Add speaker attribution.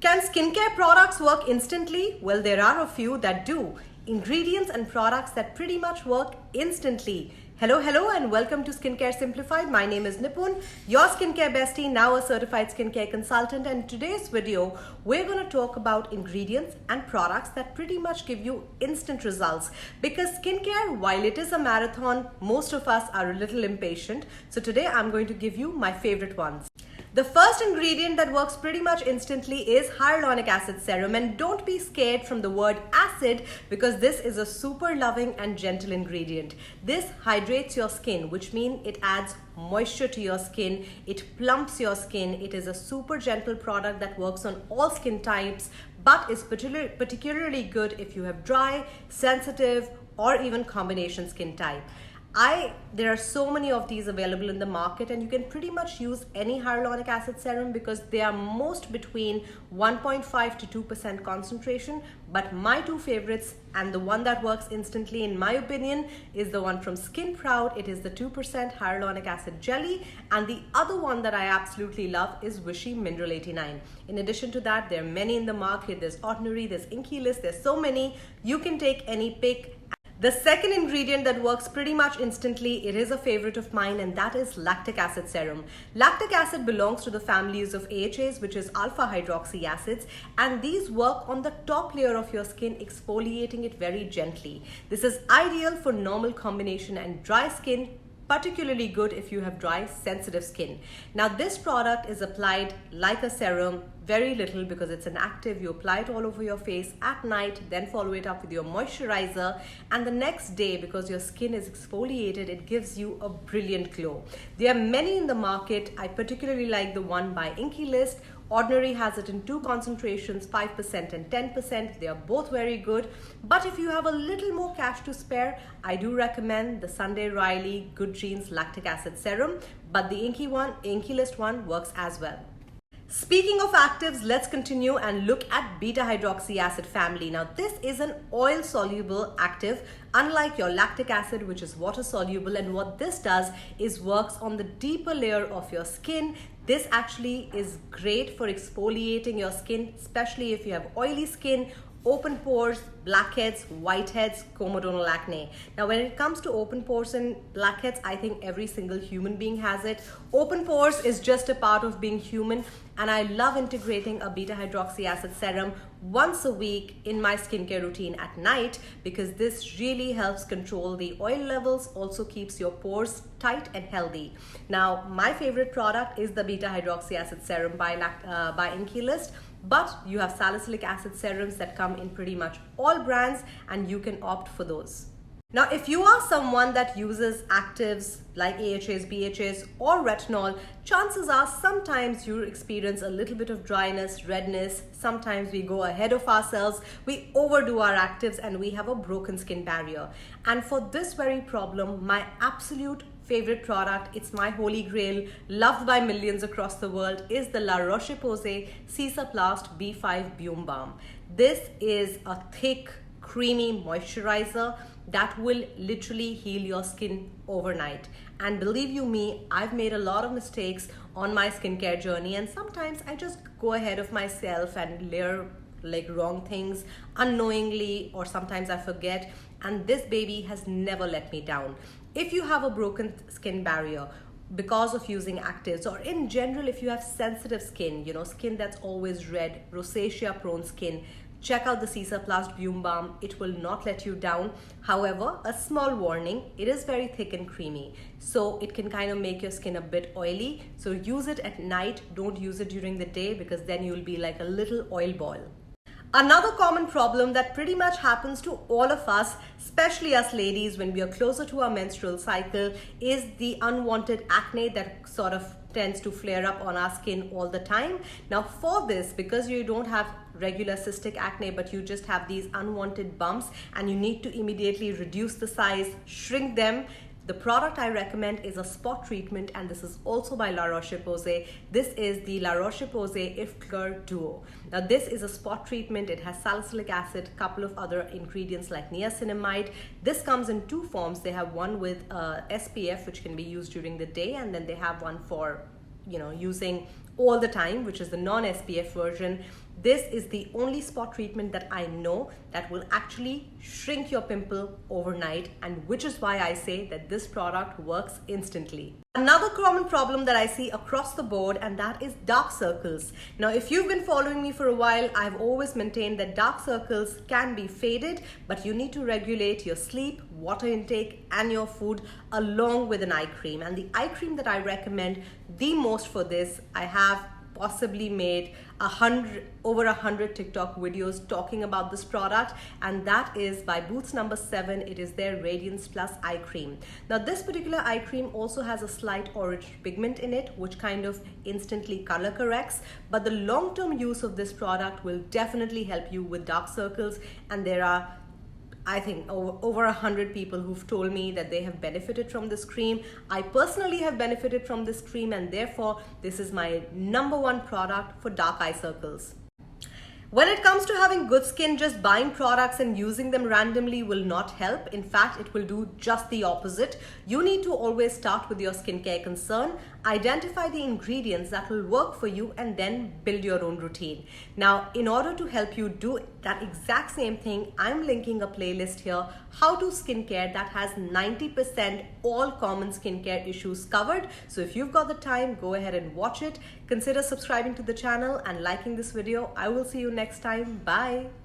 Speaker 1: Can skincare products work instantly? Well, there are a few that do. Ingredients and products that pretty much work instantly. Hello and welcome to Skincare Simplified. My name is Nipun, your skincare bestie, now a certified skincare consultant. And in today's video, we're going to talk about ingredients and products that pretty much give you instant results. Because skincare, while it is a marathon, most of us are a little impatient. So today I'm going to give you my favorite ones. The first ingredient that works pretty much instantly is hyaluronic acid serum, and don't be scared from the word acid because this is a super loving and gentle ingredient. This hydrates your skin, which means it adds moisture to your skin, it plumps your skin. It is a super gentle product that works on all skin types, but is particularly good if you have dry, sensitive, or even combination skin type. There are so many of these available in the market, and you can pretty much use any hyaluronic acid serum because they are most between 1.5 to 2% concentration. But my two favorites, and the one that works instantly in my opinion, is the one from Skin Proud. It is the 2% hyaluronic acid jelly, and the other one that I absolutely love is Wishy Mineral 89. In addition to that, there are many in the market. There's Ordinary, there's Inkey List, there's so many. You can take any pick. The second ingredient that works pretty much instantly, it is a favorite of mine, and that is lactic acid serum. Lactic acid belongs to the families of AHAs, which is alpha hydroxy acids, and these work on the top layer of your skin, exfoliating it very gently. This is ideal for normal combination and dry skin, particularly good if you have dry, sensitive skin. Now, this product is applied like a serum, very little because it's an active. You apply it all over your face at night, then follow it up with your moisturizer, and the next day, because your skin is exfoliated, it gives you a brilliant glow. There are many in the market. I particularly like the one by Inkey List. Ordinary has it in two concentrations, 5% and 10%. They are both very good. But if you have a little more cash to spare, I do recommend the Sunday Reily Good Genes Lactic Acid Serum. But the Inkey List one works as well. Speaking of actives, let's continue and look at BetaHydroxy acid family. Now, this is an oil-soluble active, unlike your lactic acid, which is water-soluble. And what this does is works on the deeper layer of your skin. This actually is great for exfoliating your skin, especially if you have oily skin, open pores, blackheads, whiteheads, comedonal acne. Now, when it comes to open pores and blackheads, I think every single human being has it. Open pores is just a part of being human, and I love integrating a beta-hydroxy acid serum once a week in my skincare routine at night because this really helps control the oil levels, also keeps your pores tight and healthy. Now, my favorite product is the beta-hydroxy acid serum by Inkey List. But you have salicylic acid serums that come in pretty much all brands, and you can opt for those. Now, if you are someone that uses actives like AHAs, BHAs, or retinol, chances are sometimes you experience a little bit of dryness, redness. Sometimes we go ahead of ourselves, we overdo our actives, and we have a broken skin barrier. And for this very problem, my absolute favorite product, it's my holy grail, loved by millions across the world, is the La Roche-Posay Cicaplast B5 Bloom Balm. This is a thick, creamy moisturizer that will literally heal your skin overnight. And believe you me, I've made a lot of mistakes on my skincare journey, and sometimes I just go ahead of myself and layer like wrong things unknowingly, or sometimes I forget, and this baby has never let me down. If you have a broken skin barrier because of using actives, or in general if you have sensitive skin, skin that's always red, rosacea prone skin, check out the Cicaplast Bloom Balm. It will not let you down. However, a small warning, it is very thick and creamy, so it can kind of make your skin a bit oily. So use it at night, don't use it during the day because then you'll be like a little oil ball. Another common problem that pretty much happens to all of us, especially us ladies when we are closer to our menstrual cycle, is the unwanted acne that sort of tends to flare up on our skin all the time. Now, for this, because you don't have regular cystic acne, but you just have these unwanted bumps and you need to immediately reduce the size, shrink them, the product I recommend is a spot treatment, and this is also by La Roche-Posay. This is the La Roche-Posay If-Clair Duo. Now, this is a spot treatment. It has salicylic acid, a couple of other ingredients like niacinamide. This comes in two forms. They have one with SPF, which can be used during the day, and then they have one for using all the time, which is the non-SPF version. this is the only spot treatment that I know that will actually shrink your pimple overnight, and which is why I say that this product works instantly. Another common problem that I see across the board, and that is dark circles. Now, if you've been following me for a while, I've always maintained that dark circles can be faded, but you need to regulate your sleep, water intake, and your food along with an eye cream. And the eye cream that I recommend the most for this, I have possibly made over 100 TikTok videos talking about this product, and that is by Boots number 7. It is their Radiance Plus eye cream. Now, this particular eye cream also has a slight orange pigment in it, which kind of instantly color corrects, but the long-term use of this product will definitely help you with dark circles, and there are, I think, over 100 people who've told me that they have benefited from this cream. I personally have benefited from this cream, and therefore this is my #1 product for dark eye circles. When it comes to having good skin, just buying products and using them randomly will not help. In fact, it will do just the opposite. You need to always start with your skincare concern, identify the ingredients that will work for you, and then build your own routine. Now, in order to help you do that exact same thing, I'm linking a playlist here, How to Skincare, that has 90% all common skincare issues covered. So if you've got the time, go ahead and watch it. Consider subscribing to the channel and liking this video. I will see you next time. Bye.